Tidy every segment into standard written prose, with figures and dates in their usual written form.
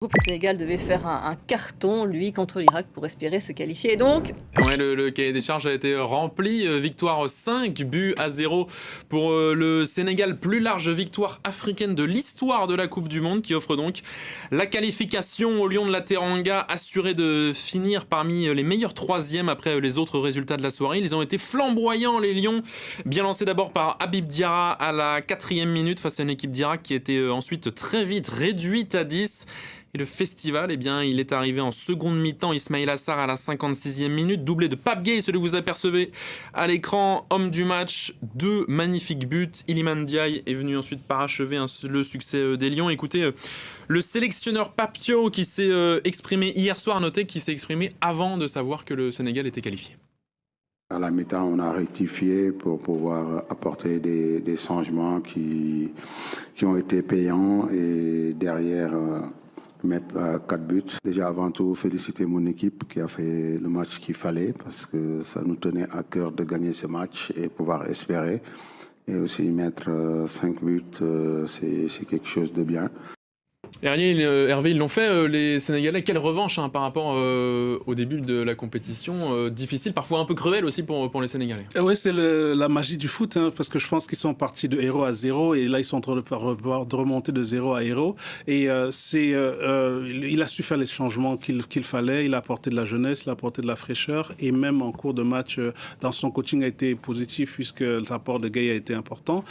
Le Sénégal devait faire un carton, lui, contre l'Irak pour espérer se qualifier. Et donc, Ouais, le cahier des charges a été rempli. Victoire 5-0 pour le Sénégal. Plus large victoire africaine de l'histoire de la Coupe du Monde qui offre donc la qualification aux Lions de la Teranga, assurés de finir parmi les meilleurs troisièmes après les autres résultats de la soirée. Ils ont été flamboyants, les Lions. Bien lancés d'abord par Habib Diarra à la 4e minute face à une équipe d'Irak qui était ensuite très vite réduite à 10. Et le festival, eh bien, il est arrivé en seconde mi-temps. Ismail Assar à la 56e minute, doublé de Pape Gueye, celui que vous apercevez à l'écran, homme du match, 2 magnifiques buts. Iliman Ndiaye est venu ensuite parachever le succès des Lions. Écoutez, le sélectionneur Papio qui s'est exprimé hier soir, notez qu'il s'est exprimé avant de savoir que le Sénégal était qualifié. À la mi-temps, on a rectifié pour pouvoir apporter des changements qui ont été payants et derrière mettre 4 buts. Déjà avant tout, féliciter mon équipe qui a fait le match qu'il fallait parce que ça nous tenait à cœur de gagner ce match et pouvoir espérer. Et aussi mettre 5 buts, c'est quelque chose de bien. Hervé, ils l'ont fait, les Sénégalais. Quelle revanche par rapport au début de la compétition. Difficile, parfois un peu cruel aussi pour les Sénégalais. Oui, c'est la magie du foot, parce que je pense qu'ils sont partis de 0 à 0 et là, ils sont en train de remonter de 0 à 0. Et il a su faire les changements qu'il fallait. Il a apporté de la jeunesse, il a apporté de la fraîcheur et même en cours de match, dans son coaching a été positif puisque le rapport de Gueye a été important.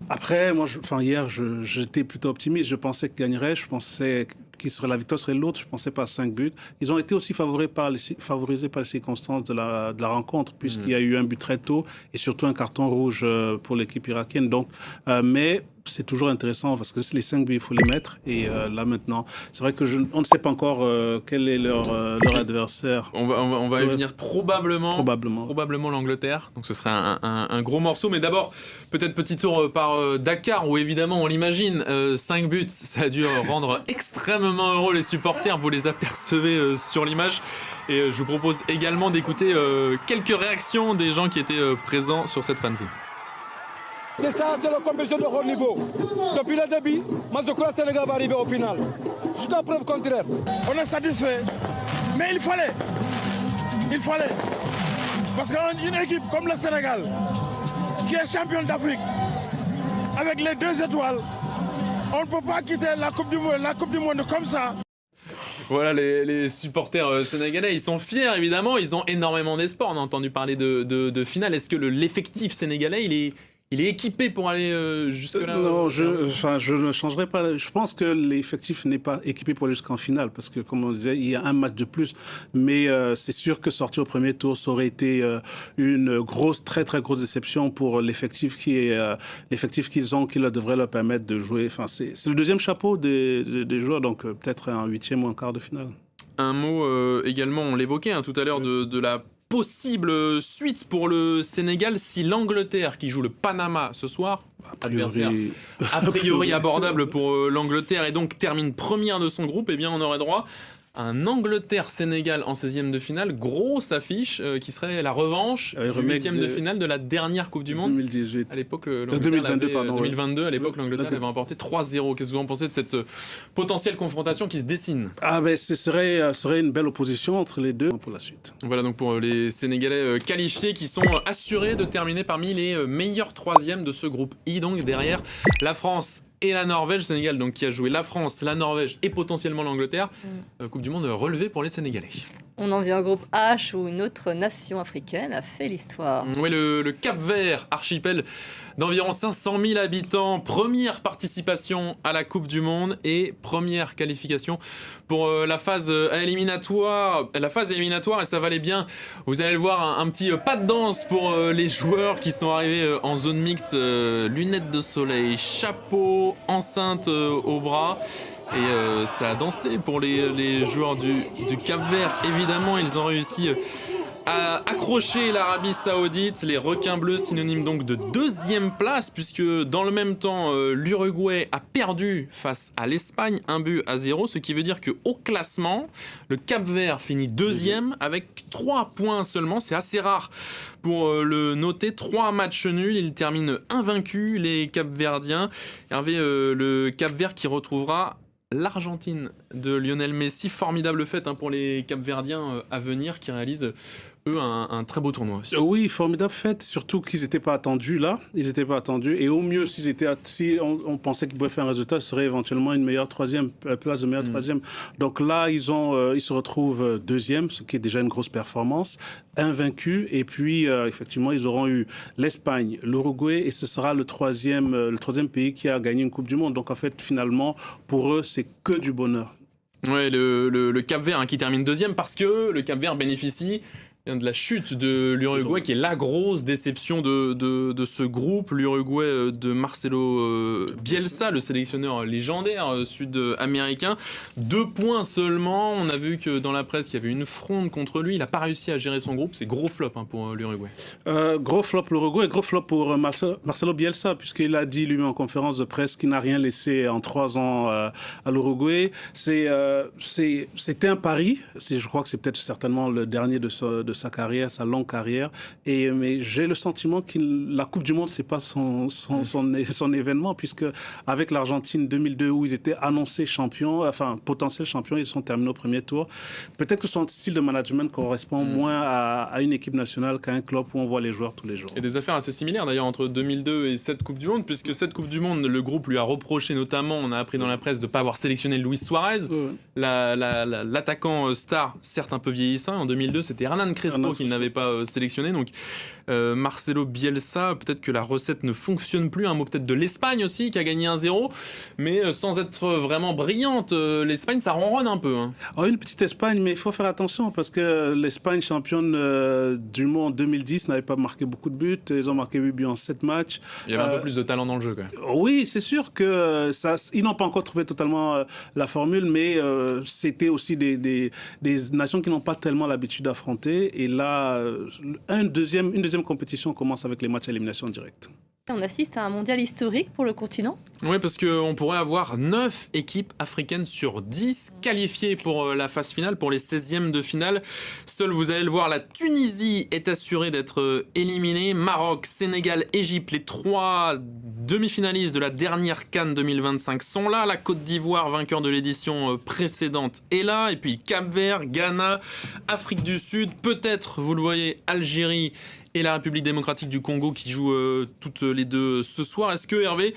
Après, moi, hier, j'étais plutôt optimiste. Je pensais qu'il gagnerait. Je pensais que la victoire serait l'autre. Je ne pensais pas à 5 buts. Ils ont été aussi favorisés par les circonstances de la rencontre, puisqu'il y a eu un but très tôt et surtout un carton rouge pour l'équipe irakienne. Donc, mais c'est toujours intéressant parce que les 5 buts, il faut les mettre. Et là, maintenant, c'est vrai que on ne sait pas encore quel est leur adversaire. On va y venir probablement l'Angleterre. Donc ce serait un gros morceau. Mais d'abord, peut-être petit tour par Dakar, où évidemment, on l'imagine, 5 buts, ça a dû rendre extrêmement heureux les supporters. Vous les apercevez sur l'image. Et je vous propose également d'écouter quelques réactions des gens qui étaient présents sur cette fanzone. C'est ça, c'est la compétition de haut niveau. Depuis le début, moi je crois que le Sénégal va arriver au final. Jusqu'à preuve contraire. On est satisfait, mais il fallait. Parce qu'une équipe comme le Sénégal, qui est championne d'Afrique, avec les 2 étoiles, on ne peut pas quitter la Coupe du Monde comme ça. Voilà, les supporters sénégalais, ils sont fiers évidemment, ils ont énormément d'espoir. On a entendu parler de finale. Est-ce que l'effectif sénégalais, il est équipé pour aller jusque-là? Non, je ne changerai pas. Je pense que l'effectif n'est pas équipé pour aller jusqu'en finale parce que, comme on disait, il y a un match de plus. Mais c'est sûr que sortir au premier tour, ça aurait été une très très grosse déception pour l'effectif qu'ils ont, qui devrait leur permettre de jouer. Enfin, c'est le deuxième chapeau des joueurs, donc peut-être un 8e ou un quart de finale. Un mot également, on l'évoquait tout à l'heure, de la possible suite pour le Sénégal si l'Angleterre, qui joue le Panama ce soir, adversaire a priori abordable pour l'Angleterre et donc termine première de son groupe, eh bien on aurait droit à un Angleterre-Sénégal en 16e de finale, grosse affiche qui serait la revanche du 8e de finale de la dernière Coupe du Monde. 2018. À l'époque, 2022, à l'époque, l'Angleterre avait emporté 3-0. Qu'est-ce que vous en pensez de cette potentielle confrontation qui se dessine? Ce serait une belle opposition entre les deux pour la suite. Voilà donc pour les Sénégalais qualifiés qui sont assurés de terminer parmi les meilleurs 3e de ce groupe I. Donc derrière la France et la Norvège. Sénégal donc qui a joué la France, la Norvège et potentiellement l'Angleterre. Coupe du Monde relevée pour les Sénégalais. On en vient au groupe H où une autre nation africaine a fait l'histoire. Oui, le Cap-Vert, archipel d'environ 500 000 habitants. Première participation à la Coupe du Monde et première qualification pour la phase éliminatoire. Et ça valait bien. Vous allez le voir, un petit pas de danse pour les joueurs qui sont arrivés en zone mixte. Lunettes de soleil, chapeau, enceinte au bras. Et ça a dansé pour les joueurs du Cap-Vert. Évidemment, ils ont réussi à accrocher l'Arabie Saoudite. Les requins bleus, synonyme donc de 2e place, puisque dans le même temps, l'Uruguay a perdu face à l'Espagne 1-0, ce qui veut dire qu'au classement, le Cap-Vert finit 2e avec 3 points seulement. C'est assez rare pour le noter. 3 matchs nuls, il termine invaincu, les Cap-Verdiens. Hervé, le Cap-Vert qui retrouvera l'Argentine de Lionel Messi. Formidable fête pour les Capverdiens à venir qui réalisent eux un très beau tournoi aussi. Oui, formidable fête, surtout qu'ils n'étaient pas attendus là. Ils n'étaient pas attendus. Et au mieux, si on pensait qu'ils pouvaient faire un résultat, ce serait éventuellement une meilleure troisième, place de meilleure troisième. Donc là, ils se retrouvent deuxième, ce qui est déjà une grosse performance, invaincus. Et puis, effectivement, ils auront eu l'Espagne, l'Uruguay, et ce sera le troisième pays qui a gagné une Coupe du Monde. Donc en fait, finalement, pour eux, c'est que du bonheur. Ouais, le Cap-Vert qui termine deuxième parce que le Cap-Vert bénéficie de la chute de l'Uruguay qui est la grosse déception de ce groupe. L'Uruguay de Marcelo Bielsa, le sélectionneur légendaire sud-américain. 2 points seulement. On a vu que dans la presse, il y avait une fronde contre lui. Il n'a pas réussi à gérer son groupe. C'est gros flop pour l'Uruguay. Gros flop l'Uruguay, gros flop pour Marcelo Bielsa, puisqu'il a dit lui-même en conférence de presse qu'il n'a rien laissé en 3 ans à l'Uruguay. C'était un pari. Je crois que c'est peut-être certainement le dernier de sa carrière, sa longue carrière. Mais j'ai le sentiment que la Coupe du Monde, c'est pas son événement, puisque avec l'Argentine 2002, où ils étaient annoncés champions, enfin potentiels champions, ils sont terminés au premier tour. Peut-être que son style de management correspond moins à une équipe nationale qu'à un club où on voit les joueurs tous les jours. Et des affaires assez similaires d'ailleurs entre 2002 et cette Coupe du Monde, puisque cette Coupe du Monde, le groupe lui a reproché notamment, on a appris dans la presse, de ne pas avoir sélectionné Luis Suarez, l'attaquant star, certes un peu vieillissant. En 2002, c'était Hernan Crespo qu'il n'avait pas sélectionné. Donc Marcelo Bielsa, peut-être que la recette ne fonctionne plus. Un mot peut-être de l'Espagne aussi, qui a gagné 1-0, mais sans être vraiment brillante. L'Espagne, ça ronronne un peu. Une petite Espagne, mais il faut faire attention parce que l'Espagne, championne du monde 2010, n'avait pas marqué beaucoup de buts. Ils ont marqué 8 buts en 7 matchs. Il y avait un peu plus de talent dans le jeu, quand même. Oui, c'est sûr que ils n'ont pas encore trouvé totalement la formule, mais c'était aussi des nations qui n'ont pas tellement l'habitude d'affronter. Et là, une deuxième compétition commence avec les matchs à élimination directe. On assiste à un mondial historique pour le continent. Oui, parce qu'on pourrait avoir 9 équipes africaines sur 10 qualifiées pour la phase finale, pour les 16e de finale. Seul, vous allez le voir, la Tunisie est assurée d'être éliminée. Maroc, Sénégal, Égypte, les 3 demi-finalistes de la dernière CAN 2025 sont là. La Côte d'Ivoire, vainqueur de l'édition précédente, est là. Et puis Cap-Vert, Ghana, Afrique du Sud, peut-être, vous le voyez, Algérie et la République démocratique du Congo qui jouent toutes les deux ce soir. Est-ce que, Hervé,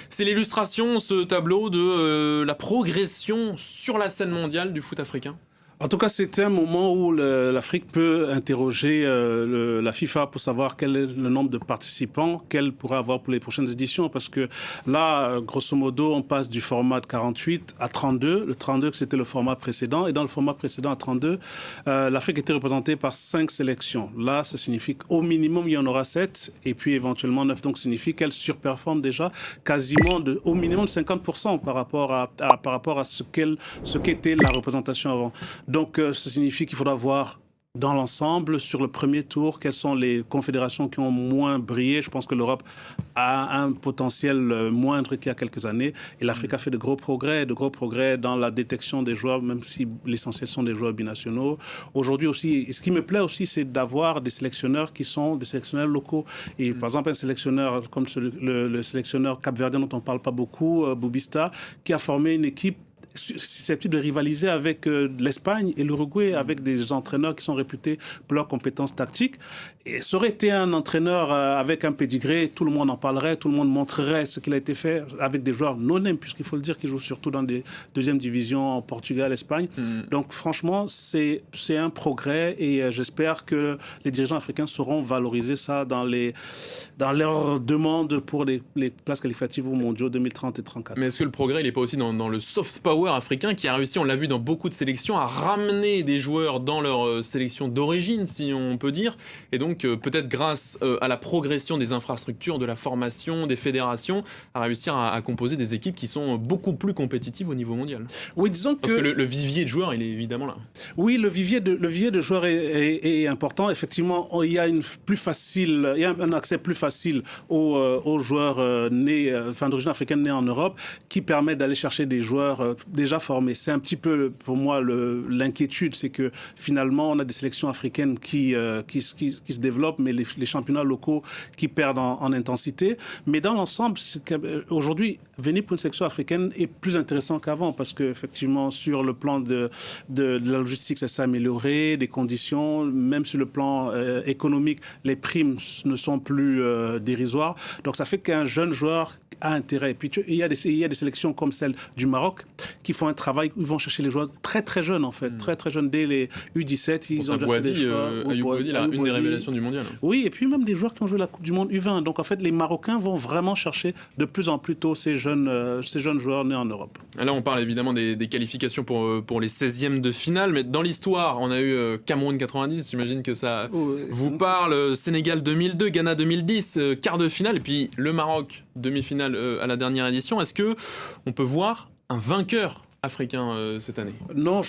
c'est l'illustration, ce tableau, de la progression sur la scène mondiale du foot africain ? En tout cas, c'est un moment où l'Afrique peut interroger la FIFA pour savoir quel est le nombre de participants qu'elle pourra avoir pour les prochaines éditions. Parce que là, grosso modo, on passe du format de 48 à 32. Le 32, c'était le format précédent. Et dans le format précédent à 32, l'Afrique était représentée par 5 sélections. Là, ça signifie qu'au minimum, il y en aura 7. Et puis éventuellement 9. Donc, ça signifie qu'elle surperforme déjà quasiment au minimum de 50% par rapport à ce qu'était la représentation avant. Donc, ça signifie qu'il faudra voir dans l'ensemble, sur le premier tour, quelles sont les confédérations qui ont moins brillé. Je pense que l'Europe a un potentiel moindre qu'il y a quelques années. Et l'Afrique a fait de gros progrès dans la détection des joueurs, même si l'essentiel sont des joueurs binationaux. Aujourd'hui aussi, ce qui me plaît aussi, c'est d'avoir des sélectionneurs qui sont des sélectionneurs locaux. Et par exemple, un sélectionneur comme le sélectionneur capverdien dont on ne parle pas beaucoup, Boubista, qui a formé une équipe susceptible de rivaliser avec l'Espagne et l'Uruguay, avec des entraîneurs qui sont réputés pour leurs compétences tactiques. Et ça aurait été un entraîneur avec un pédigré, tout le monde en parlerait, tout le monde montrerait ce qu'il a été fait avec des joueurs non-name, puisqu'il faut le dire qu'ils jouent surtout dans des deuxièmes divisions en Portugal, Espagne. Donc franchement, c'est un progrès et j'espère que les dirigeants africains sauront valoriser ça dans leurs demandes pour les places qualificatives aux mondiaux 2030 et 2034. Mais est-ce que le progrès, il n'est pas aussi dans le soft power africain qui a réussi, on l'a vu dans beaucoup de sélections, à ramener des joueurs dans leur sélection d'origine, si on peut dire, et donc peut-être grâce à la progression des infrastructures, de la formation, des fédérations, à réussir à composer des équipes qui sont beaucoup plus compétitives au niveau mondial. Oui, disons parce que le vivier de joueurs, il est évidemment là. Oui, le vivier de joueurs est important. Effectivement, il y a un accès plus facile aux joueurs d'origine africaine nés en Europe, qui permet d'aller chercher des joueurs déjà formés. C'est un petit peu, pour moi, l'inquiétude, c'est que finalement, on a des sélections africaines qui se développent, mais les championnats locaux qui perdent en intensité. Mais dans l'ensemble, aujourd'hui, venir pour une sélection africaine est plus intéressant qu'avant, parce qu'effectivement, sur le plan de la logistique, ça s'est amélioré, des conditions, même sur le plan économique, les primes ne sont plus dérisoires. Donc ça fait qu'un jeune joueur a intérêt. Et puis il y a des sélections comme celle du Maroc qui font un travail où ils vont chercher les joueurs très très jeunes en fait, très très jeunes dès les U17. Ils ont déjà fait des choix. Ayoub Boadi, une des révélations du mondial. Oui, et puis même des joueurs qui ont joué la Coupe du Monde U20. Donc en fait, les Marocains vont vraiment chercher de plus en plus tôt ces jeunes joueurs nés en Europe. Là, on parle évidemment des qualifications pour les 16e de finale, mais dans l'histoire, on a eu Cameroun 90, j'imagine que ça vous parle, Sénégal 2002, Ghana 2010, quart de finale, et puis le Maroc, demi-finale à la dernière édition. Est-ce que on peut voir un vainqueur africain cette année? Non,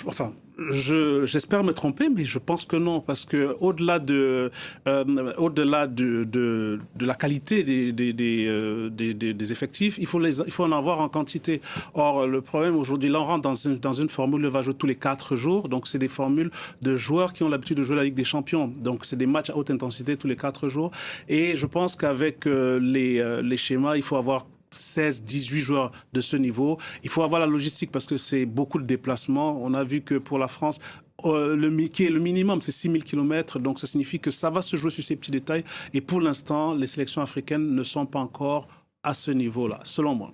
j'espère me tromper, mais je pense que non, parce que au-delà de la qualité des effectifs, il faut en avoir en quantité. Or, le problème aujourd'hui, là, on rentre dans une formule, on va jouer tous les 4 jours, donc c'est des formules de joueurs qui ont l'habitude de jouer la Ligue des Champions. Donc, c'est des matchs à haute intensité tous les 4 jours. Et je pense qu'avec les schémas, il faut avoir 16, 18 joueurs de ce niveau. Il faut avoir la logistique parce que c'est beaucoup de déplacements. On a vu que pour la France, le minimum, c'est 6000 km. Donc, ça signifie que ça va se jouer sur ces petits détails. Et pour l'instant, les sélections africaines ne sont pas encore à ce niveau-là, selon moi.